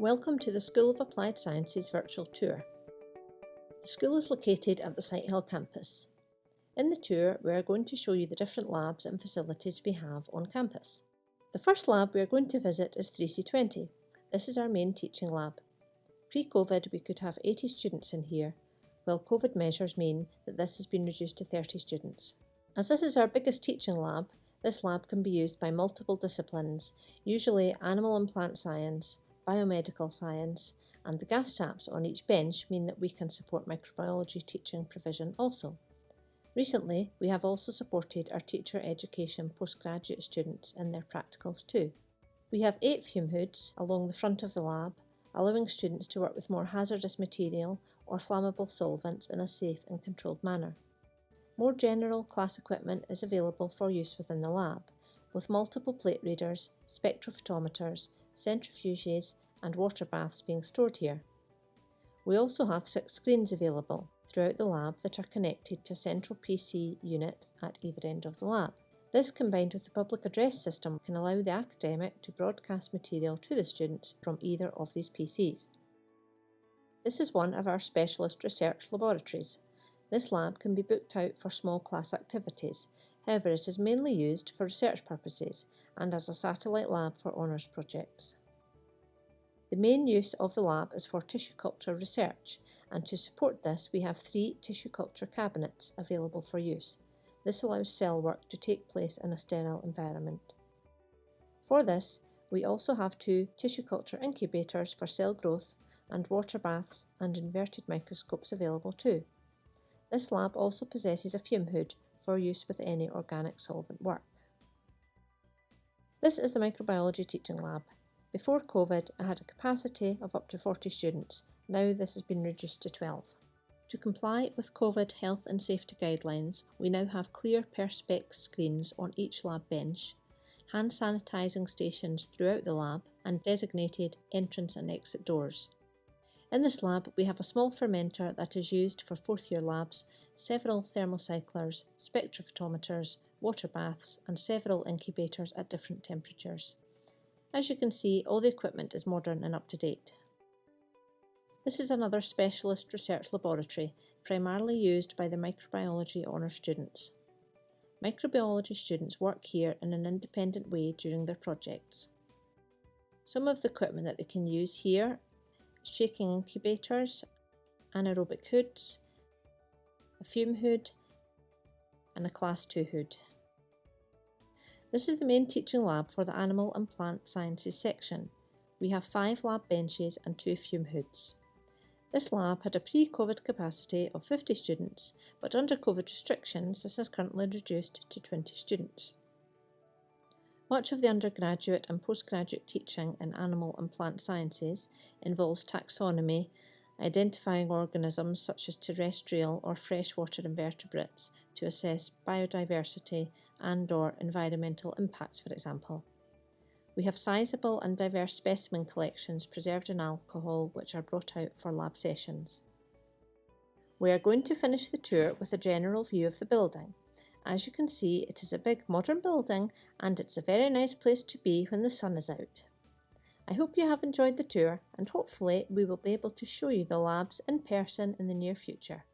Welcome to the School of Applied Sciences virtual tour. The school is located at the Sighthill campus. In the tour, we are going to show you the different labs and facilities we have on campus. The first lab we are going to visit is 3C20. This is our main teaching lab. Pre-COVID, we could have 80 students in here, while COVID measures mean that this has been reduced to 30 students. As this is our biggest teaching lab, this lab can be used by multiple disciplines, usually animal and plant science, biomedical science, and the gas taps on each bench mean that we can support microbiology teaching provision also. Recently, we have also supported our teacher education postgraduate students in their practicals too. We have 8 fume hoods along the front of the lab, allowing students to work with more hazardous material or flammable solvents in a safe and controlled manner. More general class equipment is available for use within the lab, with multiple plate readers, spectrophotometers, centrifuges and water baths being stored here. We also have 6 screens available throughout the lab that are connected to a central PC unit at either end of the lab. This, combined with the public address system, can allow the academic to broadcast material to the students from either of these PCs. This is one of our specialist research laboratories. This lab can be booked out for small class activities, however it is mainly used for research purposes and as a satellite lab for honours projects. The main use of the lab is for tissue culture research, and to support this we have 3 tissue culture cabinets available for use. This allows cell work to take place in a sterile environment. For this, we also have 2 tissue culture incubators for cell growth and water baths and inverted microscopes available too. This lab also possesses a fume hood for use with any organic solvent work. This is the microbiology teaching lab. Before COVID, I had a capacity of up to 40 students. Now this has been reduced to 12. To comply with COVID health and safety guidelines, we now have clear perspex screens on each lab bench, hand sanitising stations throughout the lab, and designated entrance and exit doors. In this lab, we have a small fermenter that is used for 4th year labs, several thermocyclers, spectrophotometers, water baths, and several incubators at different temperatures. As you can see, all the equipment is modern and up to date. This is another specialist research laboratory, primarily used by the microbiology honours students. Microbiology students work here in an independent way during their projects. Some of the equipment that they can use here: shaking incubators, anaerobic hoods, a fume hood, and a class 2 hood. This is the main teaching lab for the animal and plant sciences section. We have 5 lab benches and 2 fume hoods. This lab had a pre-COVID capacity of 50 students, but under COVID restrictions this is currently reduced to 20 students. Much of the undergraduate and postgraduate teaching in animal and plant sciences involves taxonomy, identifying organisms such as terrestrial or freshwater invertebrates to assess biodiversity and/or environmental impacts, for example. We have sizable and diverse specimen collections preserved in alcohol which are brought out for lab sessions. We are going to finish the tour with a general view of the building. As you can see, it is a big modern building and it's a very nice place to be when the sun is out. I hope you have enjoyed the tour and hopefully we will be able to show you the labs in person in the near future.